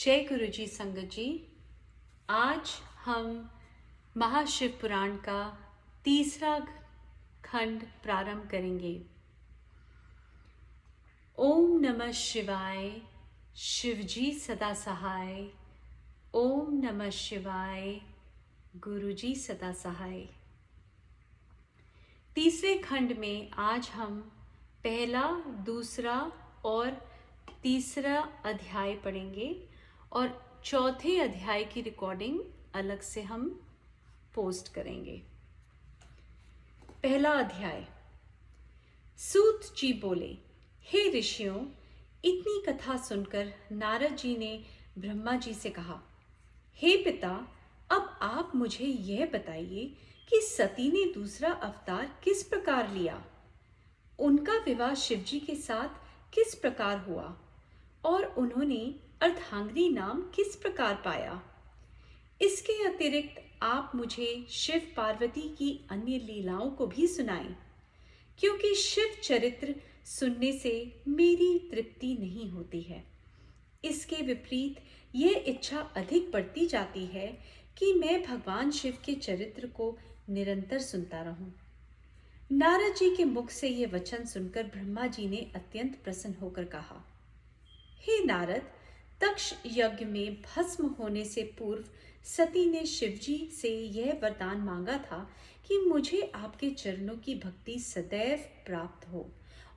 जय गुरु जी संगत जी। आज हम महाशिव पुराण का तीसरा खंड प्रारंभ करेंगे। ओम नमः शिवाय, शिवजी सदा सहाय। ओम नमः शिवाय, गुरुजी सदा सहाय। तीसरे खंड में आज हम पहला, दूसरा और तीसरा अध्याय पढ़ेंगे और चौथे अध्याय की रिकॉर्डिंग अलग से हम पोस्ट करेंगे। पहला अध्याय। सूत जी बोले, हे ऋषियों, इतनी कथा सुनकर नारद जी ने ब्रह्मा जी से कहा, हे पिता, अब आप मुझे यह बताइए कि सती ने दूसरा अवतार किस प्रकार लिया, उनका विवाह शिवजी के साथ किस प्रकार हुआ और उन्होंने अर्धांगिनी नाम किस प्रकार पाया। इसके अतिरिक्त आप मुझे शिव पार्वती की अन्य लीलाओं को भी सुनाएं, क्योंकि शिव चरित्र सुनने से मेरी तृप्ति नहीं होती है। इसके विपरीत यह इच्छा अधिक बढ़ती जाती है कि मैं भगवान शिव के चरित्र को निरंतर सुनता रहूं। नारद जी के मुख से यह वचन सुनकर ब्रह्मा जी ने अत्यंत प्रसन्न होकर कहा, हे नारद, दक्ष यज्ञ में भस्म होने से पूर्व सती ने शिवजी से यह वरदान मांगा था कि मुझे आपके चरणों की भक्ति सदैव प्राप्त हो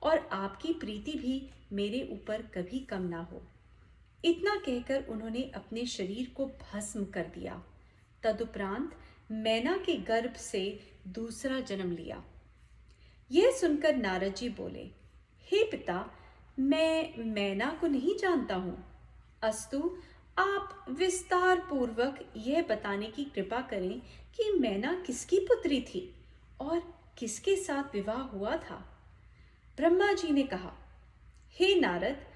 और आपकी प्रीति भी मेरे ऊपर कभी कम ना हो। इतना कहकर उन्होंने अपने शरीर को भस्म कर दिया। तदुपरांत मैना के गर्भ से दूसरा जन्म लिया। यह सुनकर नारद जी बोले, हे पिता, मैं मैना को नहीं जानता हूँ। अस्तु, आप विस्तार पूर्वक यह बताने की कृपा करें कि मैना किसकी पुत्री थी और किसके साथ विवाह हुआ था। ब्रह्मा जी ने कहा, हे नारद,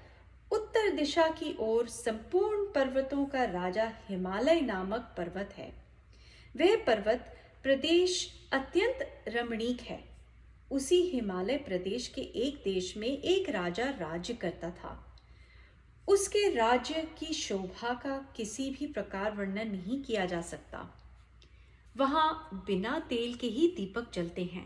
उत्तर दिशा की ओर संपूर्ण पर्वतों का राजा हिमालय नामक पर्वत है। वह पर्वत प्रदेश अत्यंत रमणीक है। उसी हिमालय प्रदेश के एक देश में एक राजा राज्य करता था। उसके राज्य की शोभा का किसी भी प्रकार वर्णन नहीं किया जा सकता। वहाँ बिना तेल के ही दीपक जलते हैं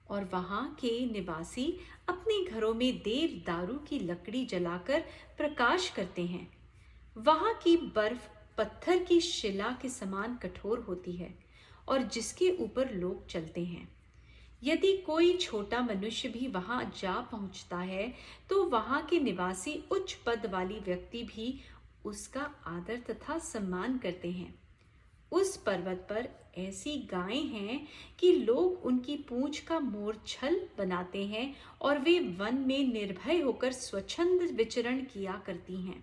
और वहाँ के निवासी अपने घरों में देवदारू की लकड़ी जलाकर प्रकाश करते हैं। वहाँ की बर्फ पत्थर की शिला के समान कठोर होती है और जिसके ऊपर लोग चलते हैं। यदि कोई छोटा मनुष्य भी वहां जा पहुंचता है तो वहां के निवासी उच्च पद वाली व्यक्ति भी उसका आदर तथा सम्मान करते हैं। उस पर्वत पर ऐसी गायें हैं कि लोग उनकी पूंछ का मोरछल बनाते हैं और वे वन में निर्भय होकर स्वच्छंद विचरण किया करती हैं।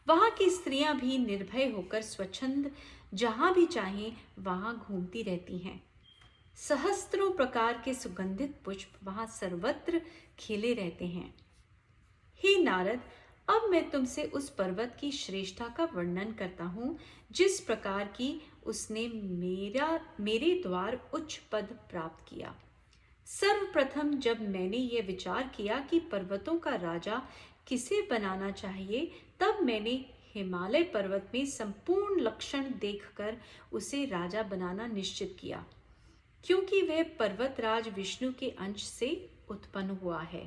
वहां की स्त्रियां भी निर्भय होकर स्वच्छंद जहां भी चाहें वहां घूमती रहती हैं। सहस्त्रों प्रकार के सुगंधित पुष्प वहां सर्वत्र खिले रहते हैं। हे नारद, अब मैं तुमसे उस पर्वत की श्रेष्ठता का वर्णन करता हूँ, जिस प्रकार की उसने मेरे द्वार उच्च पद प्राप्त किया। सर्वप्रथम जब मैंने यह विचार किया कि पर्वतों का राजा किसे बनाना चाहिए, तब मैंने हिमालय पर्वत में संपूर्ण लक्षण देखकर उसे राजा बनाना निश्चित किया, क्योंकि वह पर्वतराज विष्णु के अंश से उत्पन्न हुआ है।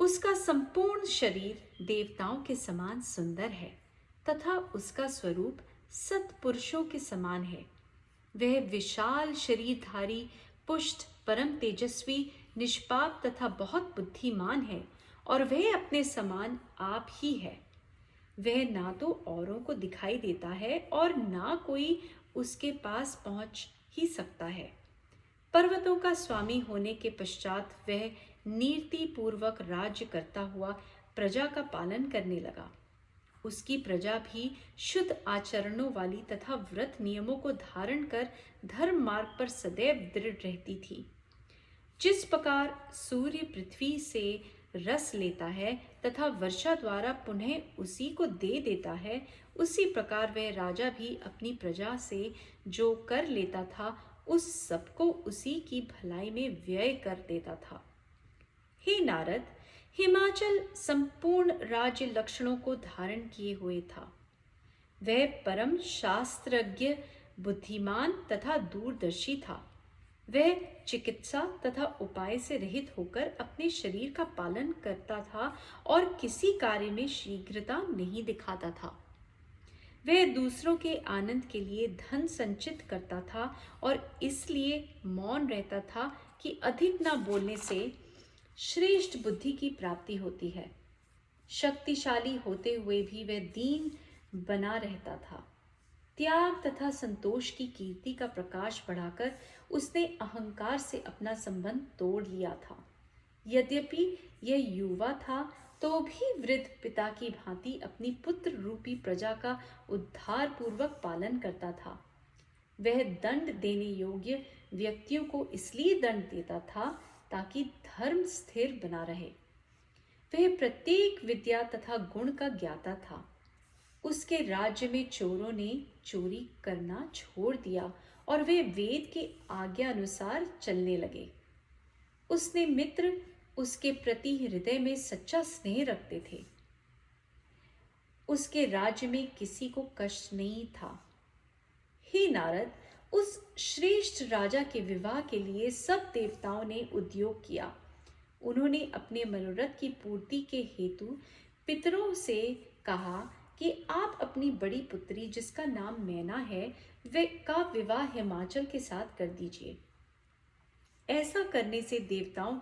उसका संपूर्ण शरीर देवताओं के समान सुंदर है तथा उसका स्वरूप सत्पुरुषों के समान है। वह विशाल शरीरधारी, पुष्ट, परम तेजस्वी, निष्पाप तथा बहुत बुद्धिमान है और वह अपने समान आप ही है। वह ना तो औरों को दिखाई देता है और ना कोई उसके पास पहुंच ही सकता है। पर्वतों का स्वामी होने के पश्चात वह नीति पूर्वक राज्य करता हुआ प्रजा का पालन करने लगा। उसकी प्रजा भी शुद्ध आचरणों वाली तथा व्रत नियमों को धारण कर धर्म मार्ग पर सदैव दृढ़ रहती थी। जिस प्रकार सूर्य पृथ्वी से रस लेता है तथा वर्षा द्वारा पुनः उसी को दे देता है, उसी प्रकार वह राजा भी अपनी प्रजा से जो कर लेता था उस सबको उसी की भलाई में व्यय कर देता था। हे नारद, हिमाचल संपूर्ण राज्य लक्षणों को धारण किए हुए था। वह परम शास्त्रज्ञ, बुद्धिमान तथा दूरदर्शी था। वह चिकित्सा तथा उपाय से रहित होकर अपने शरीर का पालन करता था और किसी कार्य में शीघ्रता नहीं दिखाता था। वह दूसरों के आनंद के लिए धन संचित करता था और इसलिए मौन रहता था कि अधिक न बोलने से श्रेष्ठ बुद्धि की प्राप्ति होती है। शक्तिशाली होते हुए भी वह दीन बना रहता था। त्याग तथा संतोष की कीर्ति का प्रकाश बढ़ाकर उसने अहंकार से अपना संबंध तोड़ लिया था। यद्यपि यह युवा था तो भी वृद्ध पिता की भांति अपनी पुत्र रूपी प्रजा का उद्धार पूर्वक पालन करता था। वह दंड देने योग्य व्यक्तियों को इसलिए दंड देता था ताकि धर्म स्थिर बना रहे। वह प्रत्येक विद्या तथा गुण का ज्ञाता था। उसके राज्य में चोरों ने चोरी करना छोड़ दिया और वे वेद के आज्ञा अनुसार चलने लगे। उसने मित्र उसके प्रति हृदय में सच्चा स्नेह रखते थे। उसके राज्य में किसी को कष्ट नहीं था। हे नारद, उस श्रेष्ठ राजा के विवाह के लिए सब देवताओं ने उद्योग किया। उन्होंने अपने मनोरथ की पूर्ति के हेतु पितरों से कहा कि आप अपनी बड़ी पुत्री जिसका नाम मैना है वे का विवाह हिमाचल के साथ कर दीजिए। ऐसा करने से देवताओं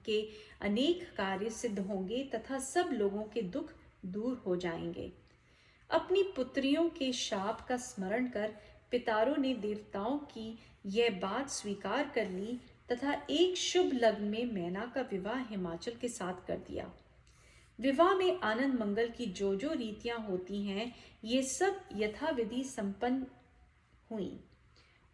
के अनेक कार्य सिद्ध होंगे तथा सब लोगों के दुख दूर हो जाएंगे। अपनी पुत्रियों के शाप का स्मरण कर पितारों ने देवताओं की यह बात स्वीकार कर ली तथा एक शुभ लग्न में मैना का विवाह हिमाचल के साथ कर दिया। विवाह में आनंद मंगल की जो जो रीतियां होती हैं, ये सब यथाविधि संपन्न हुई।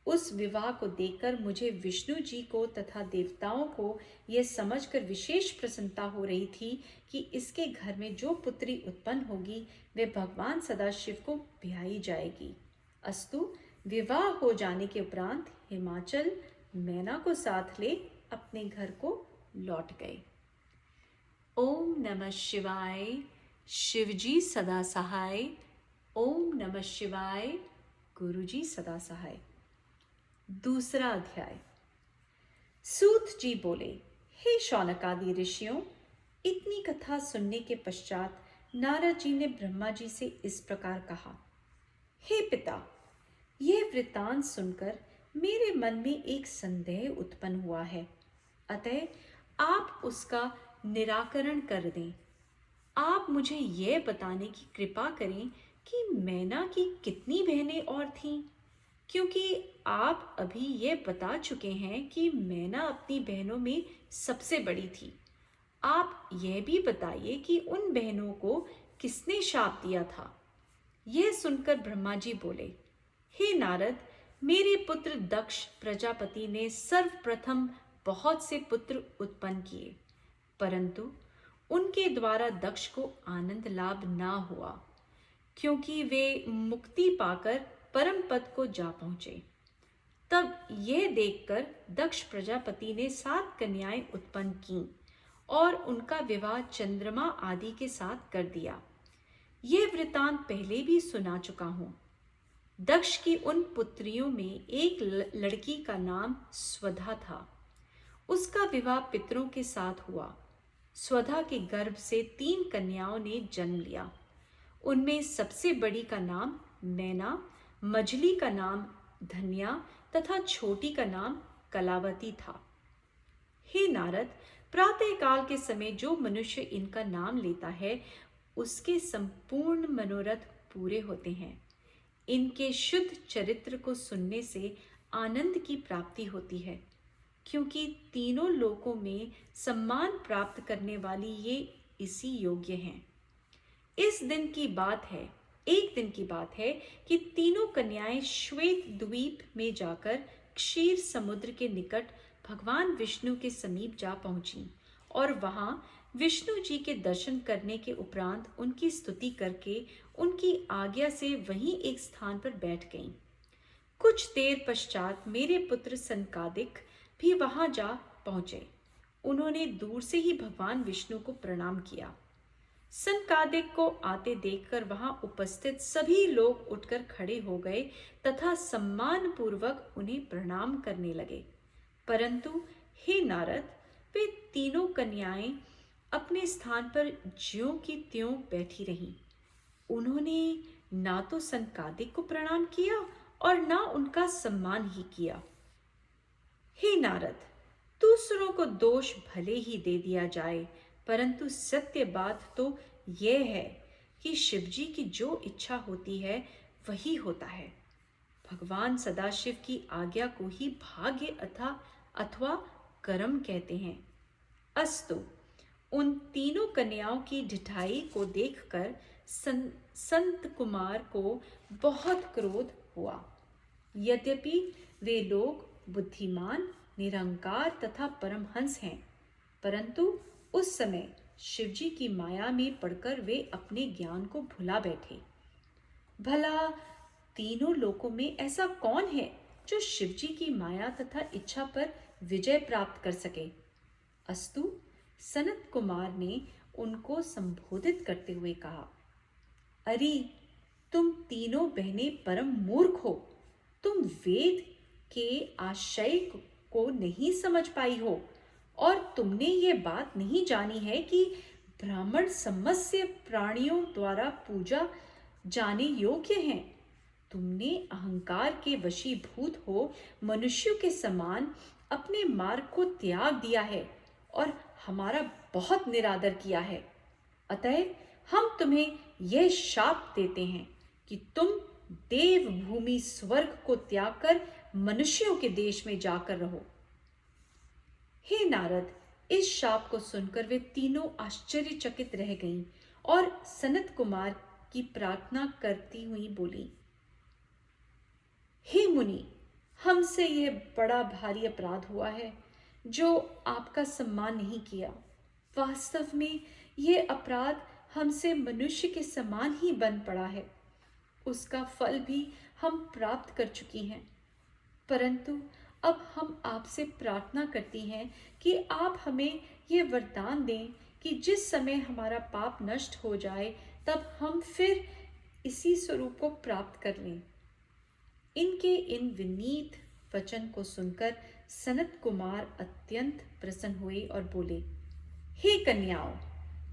उस विवाह को देखकर मुझे विष्णु जी को तथा देवताओं को यह समझकर विशेष प्रसन्नता हो रही थी कि इसके घर में जो पुत्री उत्पन्न होगी वे भगवान सदाशिव को ब्याही जाएगी। अस्तु, विवाह हो जाने के उपरांत हिमाचल मैना को साथ ले अपने घर को लौट गए। ओम नमः शिवाय। शिवजी सदा सहाय। ओम नमः शिवाय। गुरुजी सदा सहाय। दूसरा अध्याय। सूत जी बोले, हे शौनकादि ऋषियों, इतनी कथा सुनने के पश्चात नारद जी ने ब्रह्मा जी से इस प्रकार कहा, हे पिता, यह वृत्तांत सुनकर मेरे मन में एक संदेह उत्पन्न हुआ है, अतः आप उसका निराकरण कर दें। आप मुझे यह बताने की कृपा करें कि मैना की कितनी बहनें और थीं, क्योंकि आप अभी ये बता चुके हैं कि मैना अपनी बहनों में सबसे बड़ी थी। आप यह भी बताइए कि उन बहनों को किसने शाप दिया था। यह सुनकर ब्रह्मा जी बोले, हे नारद, मेरे पुत्र दक्ष प्रजापति ने सर्वप्रथम बहुत से पुत्र उत्पन्न किए, परंतु उनके द्वारा दक्ष को आनंद लाभ ना हुआ, क्योंकि वे मुक्ति पाकर परम पद को जा पहुंचे। तब यह देखकर दक्ष प्रजापति ने 7 कन्याएं उत्पन्न की और उनका विवाह चंद्रमा आदि के साथ कर दिया। यह वृतांत पहले भी सुना चुका हूं। दक्ष की उन पुत्रियों में एक लड़की का नाम स्वधा था। उसका विवाह पितरों के साथ हुआ। स्वधा के गर्भ से 3 कन्याओं ने जन्म लिया। उनमें सबसे बड़ी का नाम मैना, मझली का नाम धन्या तथा छोटी का नाम कलावती था। हे नारद, प्रातः काल के समय जो मनुष्य इनका नाम लेता है उसके संपूर्ण मनोरथ पूरे होते हैं। इनके शुद्ध चरित्र को सुनने से आनंद की प्राप्ति होती है, क्योंकि तीनों लोकों में सम्मान प्राप्त करने वाली ये इसी योग्य हैं। एक दिन की बात है कि तीनों कन्याएं श्वेत द्वीप में जाकर क्षीर समुद्र के निकट भगवान विष्णु के समीप जा पहुंची और वहां विष्णु जी के दर्शन करने के उपरांत उनकी स्तुति करके उनकी आज्ञा से वहीं एक स्थान पर बैठ गईं। कुछ देर पश्चात मेरे पुत्र सनकादिक भी वहां जा पहुंचे। उन्होंने दूर से ही भगवान विष्णु को प्रणाम किया। सनकादिक को आते देखकर वहां उपस्थित सभी लोग उठकर खड़े हो गए तथा सम्मान पूर्वक उन्हें प्रणाम करने लगे। परंतु हे नारद, वे तीनों कन्याएं अपने स्थान पर ज्यों की त्यों बैठी रहीं। उन्होंने ना तो सनकादिक को प्रणाम किया और ना उनका सम्मान ही किया। हे नारद, दूसरों को दोष भले ही दे दिया जाए, परंतु सत्य बात तो यह है कि शिवजी की जो इच्छा होती है वही होता है। भगवान सदाशिव की आज्ञा को ही भाग्य अथवा कर्म कहते हैं। अस्तु। उन तीनों कन्याओं की ढिठाई को देखकर संत कुमार को बहुत क्रोध हुआ। यद्यपि वे लोग बुद्धिमान, निरंकार तथा परमहंस हैं, परंतु उस समय शिवजी की माया में पड़कर वे अपने ज्ञान को भुला बैठे। भला तीनों लोकों में ऐसा कौन है जो शिवजी की माया तथा इच्छा पर विजय प्राप्त कर सके? अस्तु। सनत कुमार ने उनको संबोधित करते हुए कहा, अरे, तुम तीनों बहनें परम मूर्ख हो। तुम वेद के आशय को नहीं समझ पाई हो और तुमने ये बात नहीं जानी है कि ब्राह्मण समस्त प्राणियों द्वारा पूजा जाने योग्य हैं। तुमने अहंकार के वशीभूत हो मनुष्यों के समान अपने मार्ग को त्याग दिया है और हमारा बहुत निरादर किया है। अतः हम तुम्हें यह शाप देते हैं कि तुम देव भूमि स्वर्ग को त्याग कर मनुष्यों के देश में जाकर रहो। हे नारद, इस शाप को सुनकर वे तीनों आश्चर्यचकित रह गईं और सनत कुमार की प्रार्थना करती हुई बोली, हे मुनि, हमसे यह बड़ा भारी अपराध हुआ है जो आपका सम्मान नहीं किया। वास्तव में यह अपराध हमसे मनुष्य के समान ही बन पड़ा है। उसका फल भी हम प्राप्त कर चुकी हैं, परंतु अब हम आपसे प्रार्थना करती हैं कि आप हमें यह वरदान दें कि जिस समय हमारा पाप नष्ट हो जाए तब हम फिर इसी स्वरूप को प्राप्त कर लें। इनके इन विनीत वचन को सुनकर सनत कुमार अत्यंत प्रसन्न हुए और बोले, हे कन्याओं,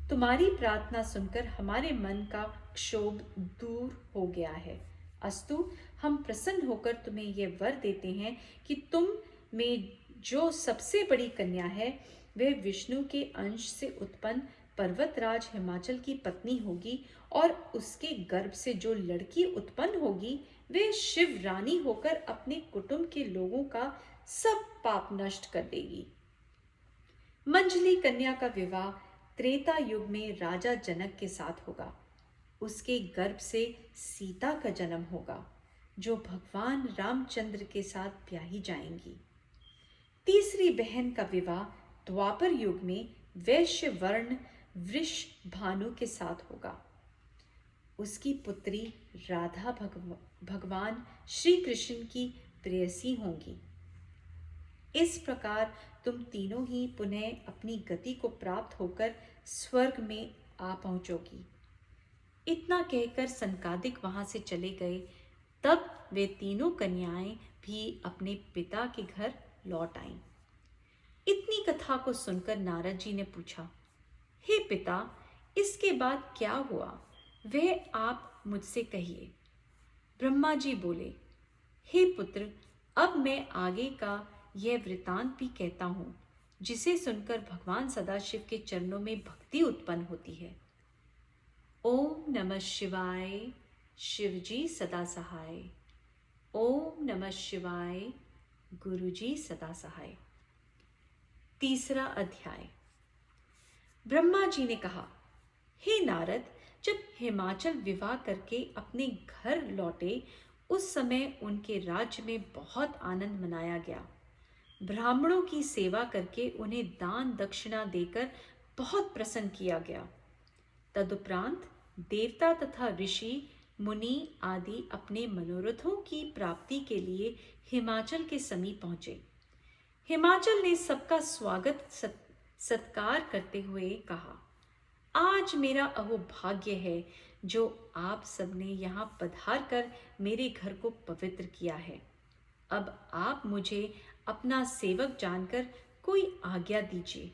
तुम्हारी प्रार्थना सुनकर हमारे मन का क्षोभ दूर हो गया है। अस्तु, हम प्रसन्न होकर तुम्हें यह वर देते हैं कि तुम में जो सबसे बड़ी कन्या है वह विष्णु के अंश से उत्पन्न पर्वतराज हिमाचल की पत्नी होगी और उसके गर्भ से जो लड़की उत्पन्न होगी वे शिव रानी होकर अपने कुटुंब के लोगों का सब पाप नष्ट कर देगी। मंजली कन्या का विवाह त्रेता युग में राजा जनक के साथ होगा। उसके गर्भ से सीता का जन्म होगा जो भगवान रामचंद्र के साथ ब्याही जाएंगी। तीसरी बहन का विवाह द्वापर युग में वैश्य वर्ण वृषभानु के साथ होगा। उसकी पुत्री राधा भगवान श्री कृष्ण की प्रेयसी होंगी। इस प्रकार तुम तीनों ही पुनः अपनी गति को प्राप्त होकर स्वर्ग में आ पहुंचोगी। इतना कहकर सनकादिक वहां से चले गए। तब वे तीनों कन्याएं भी अपने पिता के घर लौट आईं। इतनी कथा को सुनकर नारद जी ने पूछा, हे पिता, इसके बाद क्या हुआ वह आप मुझसे कहिए। ब्रह्मा जी बोले, हे पुत्र, अब मैं आगे का यह वृतांत भी कहता हूँ जिसे सुनकर भगवान सदाशिव के चरणों में भक्ति उत्पन्न होती है। ओम नमः शिवाय, शिवजी सदा सहाय। ओम नमः शिवाय, गुरुजी सदा सहाय। तीसरा अध्याय। ब्रह्मा जी ने कहा, हे नारद, जब हिमाचल विवाह करके अपने घर लौटे उस समय उनके राज्य में बहुत आनंद मनाया गया। ब्राह्मणों की सेवा करके उन्हें दान दक्षिणा देकर बहुत प्रसन्न किया गया। तदुपरांत देवता तथा ऋषि मुनि आदि अपने मनोरथों की प्राप्ति के लिए हिमाचल के समीप पहुंचे। हिमाचल ने सबका स्वागत सत्कार करते हुए कहा, आज मेरा अहो भाग्य है जो आप सबने यहाँ पधार कर मेरे घर को पवित्र किया है। अब आप मुझे अपना सेवक जानकर कोई आज्ञा दीजिए।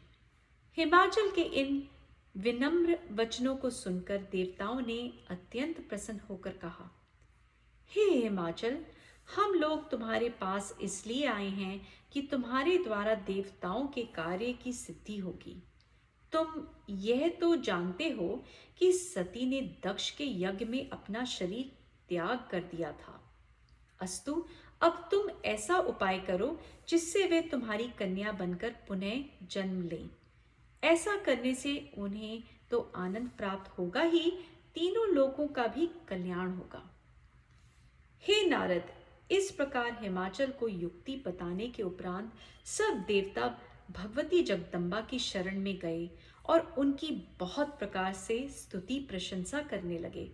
हिमाचल के इन विनम्र वचनों को सुनकर देवताओं ने अत्यंत प्रसन्न होकर कहा, हे हिमाचल, हम लोग तुम्हारे पास इसलिए आए हैं कि तुम्हारे द्वारा देवताओं के कार्य की सिद्धि होगी। तुम यह तो जानते हो कि सती ने दक्ष के यज्ञ में अपना शरीर त्याग कर दिया था। अस्तु, अब तुम ऐसा उपाय करो जिससे वे तुम्हारी कन्या बनकर पुनः जन्म लें। ऐसा करने से उन्हें तो आनंद प्राप्त होगा ही, तीनों लोगों का भी कल्याण होगा। हे नारद, इस प्रकार हिमाचल को युक्ति बताने के उपरांत सब देवता भगवती जगदम्बा की शरण में गए और उनकी बहुत प्रकार से स्तुति प्रशंसा करने लगे।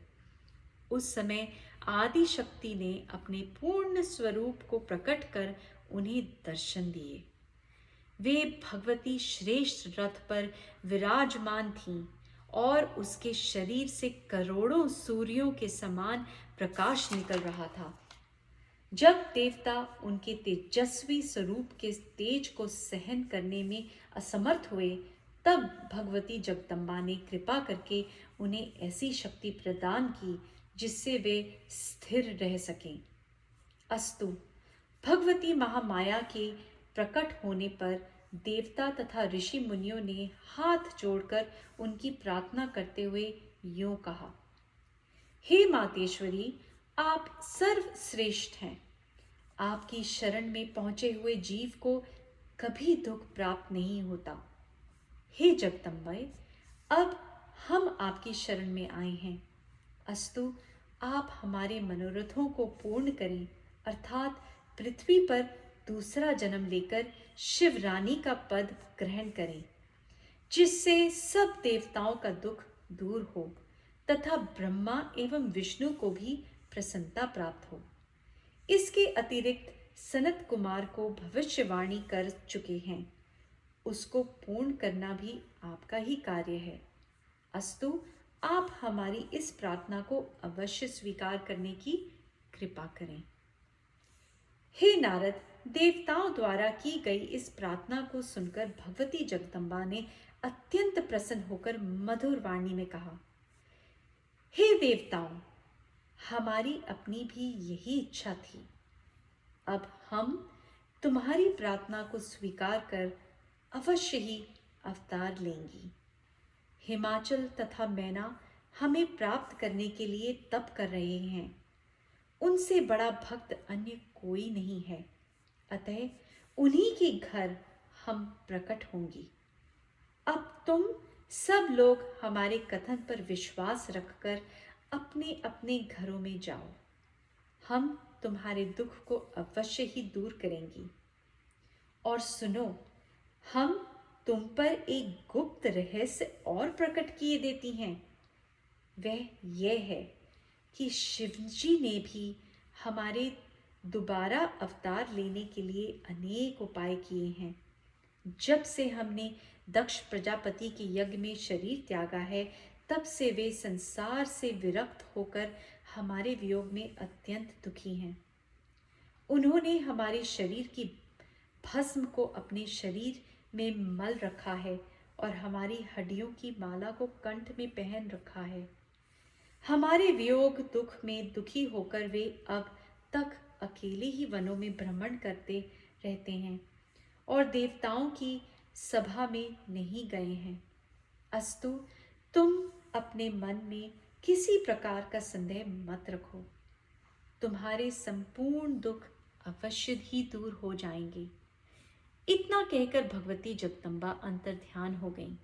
उस समय आदि शक्ति ने अपने पूर्ण स्वरूप को प्रकट कर उन्हें दर्शन दिए। वे भगवती श्रेष्ठ रथ पर विराजमान थीं और उसके शरीर से करोड़ों सूर्यों के समान प्रकाश निकल रहा था। जब देवता उनके तेजस्वी स्वरूप के तेज को सहन करने में असमर्थ हुए, तब भगवती जगदम्बा ने कृपा करके उन्हें ऐसी शक्ति प्रदान की जिससे वे स्थिर रह सकें। अस्तु, भगवती महामाया के प्रकट होने पर देवता तथा ऋषि मुनियों ने हाथ जोड़कर उनकी प्रार्थना करते हुए यूं कहा, हे मातेश्वरी, आप सर्वश्रेष्ठ हैं। आपकी शरण में पहुंचे हुए जीव को कभी दुख प्राप्त नहीं होता। हे जगदम्बे, अब हम आपकी शरण में आए हैं। अस्तु, आप हमारे मनोरथों को पूर्ण करें, अर्थात पृथ्वी पर दूसरा जन्म लेकर शिवरानी का पद ग्रहण करें, जिससे सब देवताओं का दुख दूर हो तथा ब्रह्मा एवं विष्णु को भी प्रसन्नता प्राप्त हो। इसके अतिरिक्त सनत कुमार को भविष्यवाणी कर चुके हैं, उसको पूर्ण करना भी आपका ही कार्य है। अस्तु, आप हमारी इस प्रार्थना को अवश्य स्वीकार करने की कृपा करें। हे नारद, देवताओं द्वारा की गई इस प्रार्थना को सुनकर भगवती जगदम्बा ने अत्यंत प्रसन्न होकर मधुर वाणी में कहा, हे देवताओं, हमारी अपनी भी यही इच्छा थी। अब हम तुम्हारी प्रार्थना को स्वीकार कर अवश्य ही अवतार लेंगी। हिमाचल तथा मैना हमें प्राप्त करने के लिए तप कर रहे हैं। उनसे बड़ा भक्त अन्य कोई नहीं है, अतः उन्हीं के घर हम प्रकट होंगी। अब तुम सब लोग हमारे कथन पर विश्वास रखकर अपने अपने घरों में जाओ। हम तुम्हारे दुख को अवश्य ही दूर करेंगी। और सुनो, हम तुम पर एक गुप्त रहस्य और प्रकट किए देती हैं। वह यह है कि शिवजी ने भी हमारे दोबारा अवतार लेने के लिए अनेक उपाय किए हैं। जब से हमने दक्ष प्रजापति के यज्ञ में शरीर त्यागा है, तब से वे संसार से विरक्त होकर हमारे वियोग में अत्यंत दुखी हैं। उन्होंने हमारे शरीर की भस्म को अपने शरीर में मल रखा है और हमारी हड्डियों की माला को कंठ में पहन रखा है। हमारे वियोग दुख में दुखी होकर वे अब तक अकेले ही वनों में भ्रमण करते रहते हैं और देवताओं की सभा में नहीं गए हैं। अस्तु, तुम अपने मन में किसी प्रकार का संदेह मत रखो। तुम्हारे संपूर्ण दुख अवश्य ही दूर हो जाएंगे। इतना कहकर भगवती जगदम्बा अंतर ध्यान हो गईं।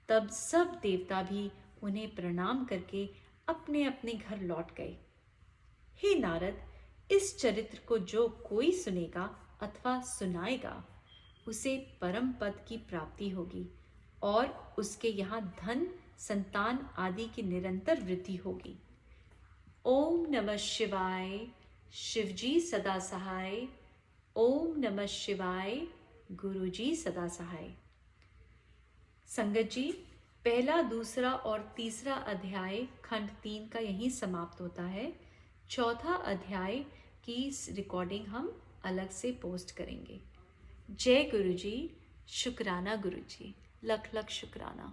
तब सब देवता भी उन्हें प्रणाम करके अपने अपने घर लौट गए। हे नारद, इस चरित्र को जो कोई सुनेगा अथवा सुनाएगा, उसे परम पद की प्राप्ति होगी और उसके यहाँ धन, संतान आदि की निरंतर वृद्धि होगी। ओम नमः शिवाय। शिवजी सदा सहाय। ओम नमः शिवाय। गुरुजी सदा सहाय। संगत जी, पहला, दूसरा और तीसरा अध्याय खंड 3 का यहीं समाप्त होता है। चौथा अध्याय की रिकॉर्डिंग हम अलग से पोस्ट करेंगे। जय गुरु जी, शुक्राना गुरु जी, लख लख शुक्राना।